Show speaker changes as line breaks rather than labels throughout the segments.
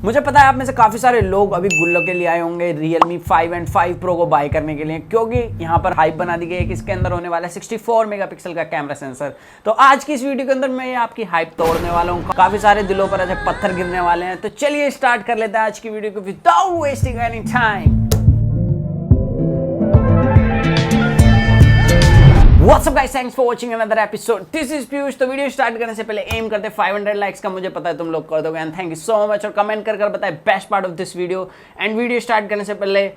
मुझे पता है आप में से काफी सारे लोग अभी गुल्लो के लिए आए होंगे Realme 5 एंड 5 Pro को बाय करने के लिए, क्योंकि यहाँ पर हाइप बना दी गई है कि इसके अंदर होने वाला है 64 मेगापिक्सल का कैमरा सेंसर। तो आज की इस वीडियो के अंदर मैं आपकी हाइप तोड़ने वाला हूँ, काफी सारे दिलों पर ऐसे पत्थर गिरने वाले हैं। तो चलिए स्टार्ट कर लेते हैं आज की वीडियो को without wasting any time. What's up guys, thanks for watching another episode. This is Piyush। तो वीडियो स्टार्ट करने से पहले एम करते 500 लाइक्स का, मुझे पता है तुम लोग कर दोगे and thank you so much. और कमेंट कर बताए best part of this video. And video start करने से पहले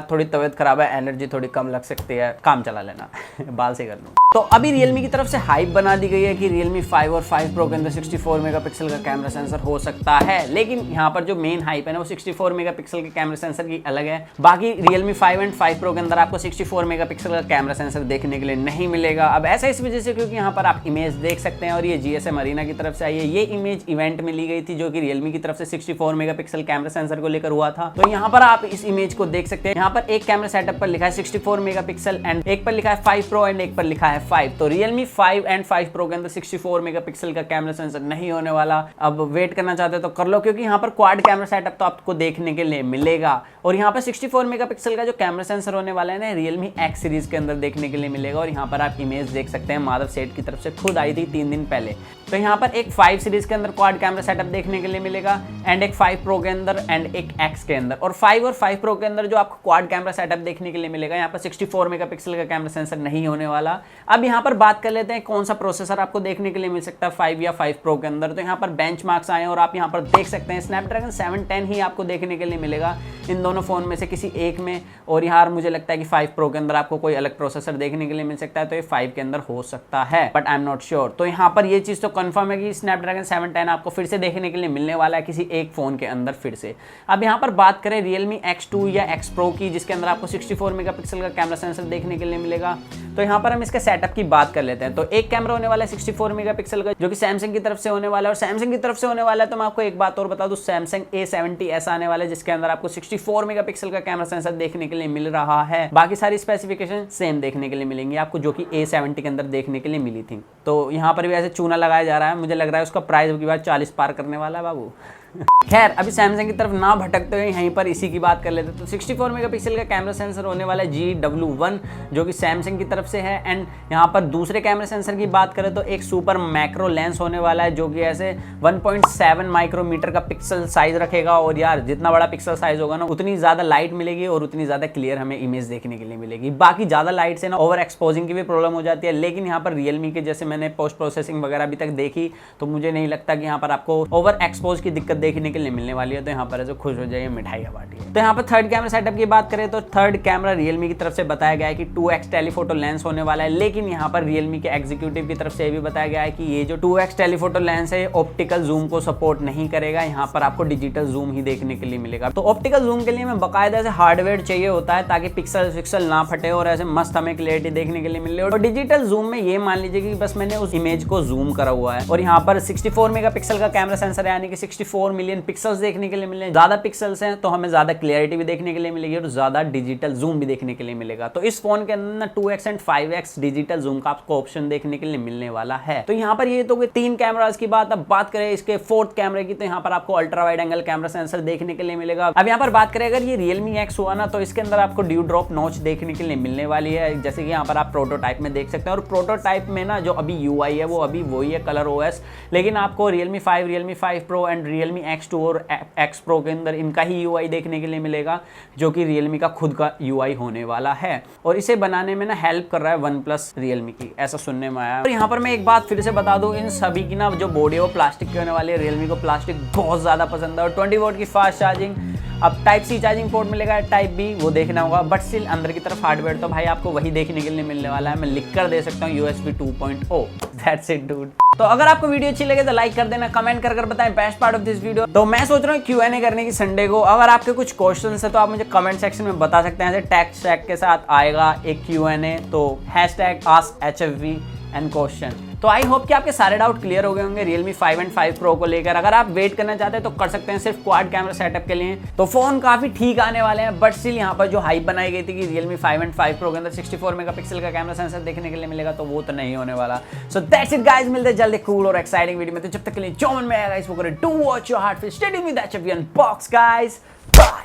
थोड़ी तबीयत खराब है, एनर्जी थोड़ी कम लग सकती है, काम चला लेना बाल से कर लूँ। तो अभी Realme की तरफ से हाइप बना दी गई है कि Realme 5 और 5 Pro के अंदर 64 मेगापिक्सल का कैमरा सेंसर हो सकता है। लेकिन यहाँ पर जो मेन हाइप है ना वो 64 मेगापिक्सल के कैमरा सेंसर की अलग है। बाकी Realme 5 एंड 5 Pro के अंदर आपको 64 मेगापिक्सल का कैमरा सेंसर देखने के लिए नहीं मिलेगा। अब ऐसा इस वजह से क्योंकि यहाँ पर आप इमेज देख सकते हैं और ये GSM अरीना की तरफ से आई है। ये इमेज इवेंट में ली गई थी जो कि Realme की तरफ से 64 मेगापिक्सल कैमरा सेंसर को लेकर हुआ था। तो यहाँ पर आप इस इमेज को देख सकते हैं। यहाँ पर एक कैमरा सेटअप पर लिखा है 64 मेगापिक्सल एंड एक पर लिखा है 5 Pro एंड एक पर लिखा है 5। तो Realme 5 एंड 5 Pro के अंदर 64 मेगापिक्सल का कैमरा सेंसर नहीं होने वाला। अब वेट करना चाहते हो तो कर लो, क्योंकि यहाँ पर क्वाड कैमरा सेटअप तो आपको देखने के लिए मिलेगा। और यहाँ पर 64 मेगापिक्सल का जो कैमरा सेंसर होने वाला है ना Realme X सीरीज के अंदर देखने के लिए मिलेगा। और यहाँ पर आप इमेज देख सकते हैं, माधव सेठ की तरफ से खुद आई थी 3 दिन पहले। तो यहाँ पर एक 5 सीरीज के अंदर क्वाड कैमरा सेटअप देखने के लिए मिलेगा एंड एक 5 Pro के अंदर एंड एक X के अंदर। और 5 और 5 Pro के अंदर जो आपको क्वाड कैमरा सेटअप देखने के लिए मिलेगा, यहाँ पर 64 मेगापिक्सल का कैमरा सेंसर नहीं होने वाला। अब यहाँ पर बात कर लेते हैं कौन सा प्रोसेसर आपको देखने के लिए मिल सकता है 5 या 5 Pro के अंदर। तो यहाँ पर बेंचमार्क्स आए हैं और आप यहाँ पर देख सकते हैं स्नैपड्रैगन 710 ही आपको देखने के लिए मिलेगा इन दोनों फोन में से किसी एक में। और यहाँ मुझे लगता है कि 5 Pro के अंदर आपको कोई अलग प्रोसेसर देखने के लिए मिल सकता है, तो ये 5 के अंदर हो सकता है, but I am not sure. तो यहाँ पर ये चीज तो कंफर्म है कि स्नैपड्रैगन 710 आपको फिर से देखने के लिए मिलने वाला है किसी एक फोन के अंदर फिर से। अब यहाँ पर बात करें Realme X2 या X Pro की, जिसके अंदर आपको 64 मेगापिक्सल का कैमरा सेंसर देखने के लिए मिलेगा। तो यहाँ पर हम इसके सेटअप की बात कर लेते हैं। तो एक कैमरा होने वाला है 64 मेगापिक्सल का, जो कि सैमसंग की तरफ से होने वाला है। और सैमसंग की तरफ से होने वाला है तो मैं आपको एक बात और बता दूं, सैमसंग A70s आने वाला है, जिसके अंदर आपको 64 मेगापिक्सल का कैमरा सेंसर देखने के लिए मिल रहा है। बाकी सारी स्पेसिफिकेशन सेम देखने के लिए मिलेंगी आपको, जो कि A70 के अंदर देखने के लिए मिली थी। तो यहाँ पर भी ऐसे चूना लगाया जा रहा है, मुझे लग रहा है उसका प्राइस की बार 40 पार करने वाला है बाबू। खैर अभी सैमसंग की तरफ ना भटकते हुए यहीं पर इसी की बात कर लेते हैं। तो 64 मेगापिक्सल का कैमरा सेंसर होने वाला है GW1, जो कि सैमसंग की तरफ से है। एंड यहाँ पर दूसरे कैमरा सेंसर की बात करें तो एक सुपर मैक्रो लेंस होने वाला है, जो कि ऐसे 1.7 माइक्रोमीटर का पिक्सल साइज रखेगा। और यार जितना बड़ा पिक्सल साइज होगा ना उतनी ज़्यादा लाइट मिलेगी और उतनी ज़्यादा क्लियर हमें इमेज देखने के लिए मिलेगी। बाकी ज़्यादा लाइट से ना ओवर एक्सपोजिंग की भी प्रॉब्लम हो जाती है। लेकिन यहाँ पर Realme के जैसे मैंने पोस्ट प्रोसेसिंग वगैरह अभी तक देखी, तो मुझे नहीं लगता कि यहाँ पर आपको ओवर एक्सपोज की दिक्कत देखने के लिए मिलने वाली है। तो यहाँ पर ऐसे खुश हो जाइए, मिठाई का बाटी है। तो यहाँ पर थर्ड कैमरा सेटअप की बात करें तो थर्ड कैमरा Realme की तरफ से बताया गया है कि 2x टेलीफोटो लेंस होने वाला है। लेकिन यहाँ पर Realme के एग्जीक्यूटिव की तरफ से भी बताया गया है कि ये जो 2x टेलीफोटो लेंस है ऑप्टिकल जूम को सपोर्ट नहीं करेगा, यहाँ पर आपको डिजिटल जूम ही देखने के लिए मिलेगा। तो ऑप्टिकल जूम के लिए हमें बाकायदा से हार्डवेयर चाहिए होता है, ताकि पिक्सल ना फटे और ऐसे मस्त हमें क्लियरिटी देखने के लिए मिले। और डिजिटल जूम में ये मान लीजिए कि बस मैंने उस इमेज को जूम करा हुआ है। और यहाँ पर 64 मेगापिक्सल का कैमरा सेंसर है, यानी कि 64 मिलियन पिक्सल्स देखने के लिए मिले। ज्यादा पिक्सल्स हैं तो हमें ज्यादा क्लियरिटी भी देखने के लिए मिलेगी और ज्यादा डिजिटल जूम भी देखने के लिए मिलेगा। तो इस फोन के अंदर 2x and 5x digital zoom का आपको ऑप्शन देखने के लिए मिलने वाला है। तो यहाँ पर ये तो 3 कैमरास की बात। अब बात करें इसके फोर्थ कैमरे की, तो यहाँ पर आपको ultra wide angle camera sensor देखने के लिए मिलेगा। अब यहाँ पर बात करें अगर ये Realme X हुआ ना, तो इसके अंदर आपको ड्यू ड्रॉप नॉच देखने के लिए मिलने वाली है, जैसे कि यहाँ पर आप प्रोटोटाइप में देख सकते हैं। और प्रोटोटाइप में ना जो अभी UI है वो अभी वही है कलर OS, लेकिन आपको Realme 5, Realme 5 Pro and Realme X2 और X Pro के अंदर इनका ही UI देखने के लिए मिलेगा, जो कि Realme का खुद का UI होने वाला है। और इसे बनाने में ना हेल्प कर रहा है OnePlus Realme की, ऐसा सुनने में आया। और यहाँ पर मैं एक बात फिर से बता दूं, इन सभी की ना जो बॉडी है वो प्लास्टिक की होने वाली है। Realme को प्लास्टिक बहुत ज़्यादा पसंद है। और 20 वोल्ट की फास्ट चार्जिंग, अब टाइप C चार्जिंग पोर्ट मिलेगा, टाइप B वो देखना होगा। बट स्टिल अंदर की तरफ हार्डवेयर तो भाई आपको वही देखने के लिए मिलने वाला है। मैं लिख कर दे सकता हूँ USB 2.0। That's it dude. तो अगर आपको वीडियो अच्छी लगे तो लाइक कर देना, कमेंट कर बताएं best part of this video. तो मैं सोच रहा हूँ Q&A करने की संडे को। अगर आपके कुछ क्वेश्चन है तो आप मुझे कमेंट सेक्शन में बता सकते हैं। टैग के साथ आएगा एक Q&A, तो #AskHFV एंड क्वेश्चन। तो आई होप कि आपके सारे डाउट क्लियर हो गए होंगे Realme 5 एंड 5 Pro को लेकर। अगर आप वेट करना चाहते हैं तो कर सकते हैं सिर्फ क्वाड कैमरा सेटअप के लिए। तो फोन काफी ठीक आने वाले हैं, बट स्टिल यहाँ पर जो हाइप बनाई गई थी कि Realme 5 एंड 5 Pro के अंदर 64 मेगापिक्सल का कैमरा सेंसर देखने के लिए मिलेगा, तो वो तो नहीं होने वाला। सो दैट्स इट गाइस, मिलते हैं जल्दी कूल और एक्साइटिंग वीडियो में। तो जब तक के लिए जो मन में आएगा इस वो करें, do watch your heart, stay tuned with that champion box guys, bye.